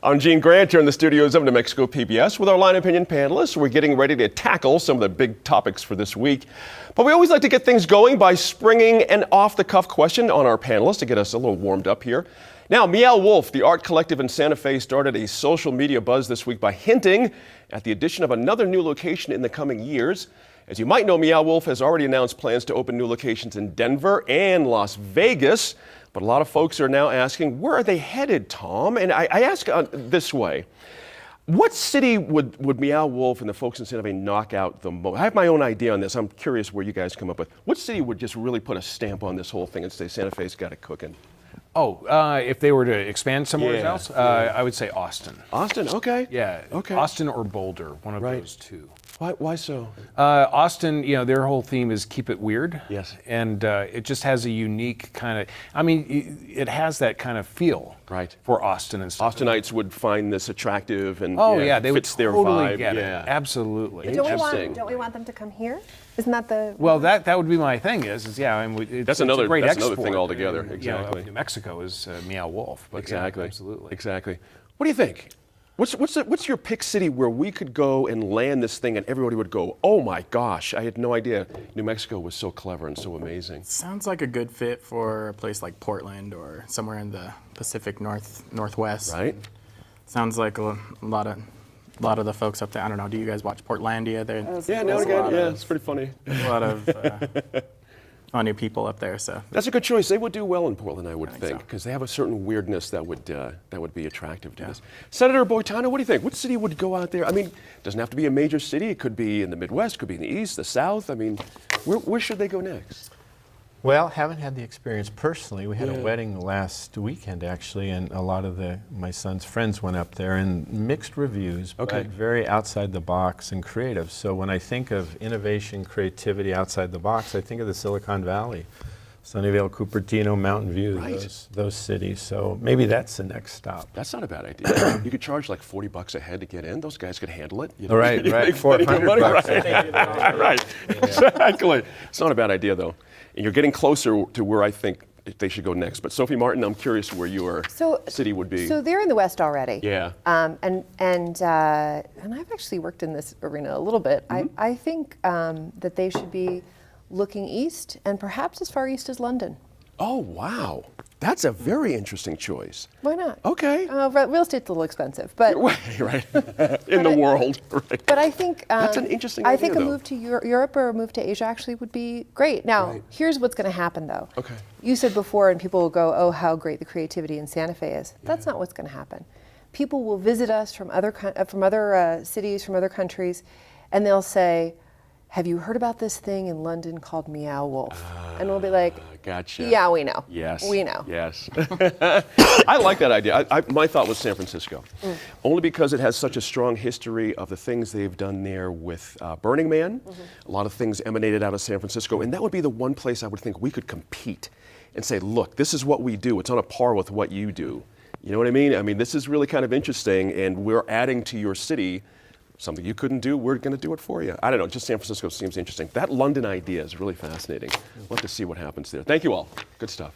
I'm Gene Grant here in the studios of New Mexico PBS with our Line Opinion panelists. We're getting ready to tackle some of the big topics for this week. But we always like to get things going by springing an off-the-cuff question on our panelists to get us a little warmed up here. Now, Meow Wolf, the art collective in Santa Fe, started a social media buzz this week by hinting at the addition of another new location in the coming years. As you might know, Meow Wolf has already announced plans to open new locations in Denver and Las Vegas. But a lot of folks are now asking, where are they headed, Tom? And I ask this way. What city would Meow Wolf and the folks in Santa Fe knock out the most? I have my own idea on this. I'm curious where you guys come up with. What city would just really put a stamp on this whole thing and say Santa Fe's got it cooking? If they were to expand somewhere else, I would say Austin. Austin, okay. Yeah, okay. Austin or Boulder, one of those two. Why so? Austin, their whole theme is keep it weird. Yes. And it just has a unique kind of, it has that kind of feel. Right. For Austin and stuff. Austinites would find this attractive and they would fits their totally vibe. get it. Absolutely. Don't we want them to come here? Isn't that the... Well, that would be my thing it's that's another great another thing altogether. Exactly. New Mexico is Meow Wolf. But exactly. Yeah, absolutely. Exactly. What do you think? What's your pick city where we could go and land this thing and everybody would go, oh my gosh, I had no idea New Mexico was so clever and so amazing. Sounds like a good fit for a place like Portland or somewhere in the Pacific Northwest. Right. Sounds like a lot of the folks up there. I don't know. Do you guys watch Portlandia? Yeah, now and again. Yeah, it's pretty funny. A lot of funny people up there. So that's a good choice. They would do well in Portland, I would think, because so. they have a certain weirdness that would be attractive to us. Senator Boitano, what do you think? What city would go out there? I mean, it doesn't have to be a major city. It could be in the Midwest, could be in the East, the South. I mean, where should they go next? Well, haven't had the experience personally. We had a wedding last weekend, actually, and a lot of my son's friends went up there, and mixed reviews, but very outside the box and creative. So when I think of innovation, creativity outside the box, I think of the Silicon Valley, Sunnyvale, Cupertino, Mountain View, those cities. So maybe that's the next stop. That's not a bad idea. You could charge like $40 a head to get in. Those guys could handle it. You know? Right. $400. Right. Exactly. It's not a bad idea, though. And you're getting closer to where I think they should go next. But Sophie Martin, I'm curious where your city would be. So they're in the West already. Yeah. And I've actually worked in this arena a little bit. Mm-hmm. I think that they should be looking east and perhaps as far east as London. Oh, wow. That's a very interesting choice. Why not? Okay. Real estate's a little expensive, but right. In the world, right. But I think that's an interesting I idea, think a move to Europe or a move to Asia actually would be great. Now, here's what's going to happen, though. Okay. You said before, and people will go, "Oh, how great the creativity in Santa Fe is." That's not what's going to happen. People will visit us from other cities, from other countries, and they'll say, "Have you heard about this thing in London called Meow Wolf?" And we'll be like, gotcha. Yeah, we know. Yes. We know. Yes. I like that idea. My thought was San Francisco, only because it has such a strong history of the things they've done there with Burning Man. A lot of things emanated out of San Francisco, and that would be the one place I would think we could compete and say, look, this is what we do. It's on a par with what you do. You know what I mean? I mean, this is really kind of interesting, and we're adding to your city something you couldn't do, we're going to do it for you. I don't know, just San Francisco seems interesting. That London idea is really fascinating. We'll have to see what happens there. Thank you all. Good stuff.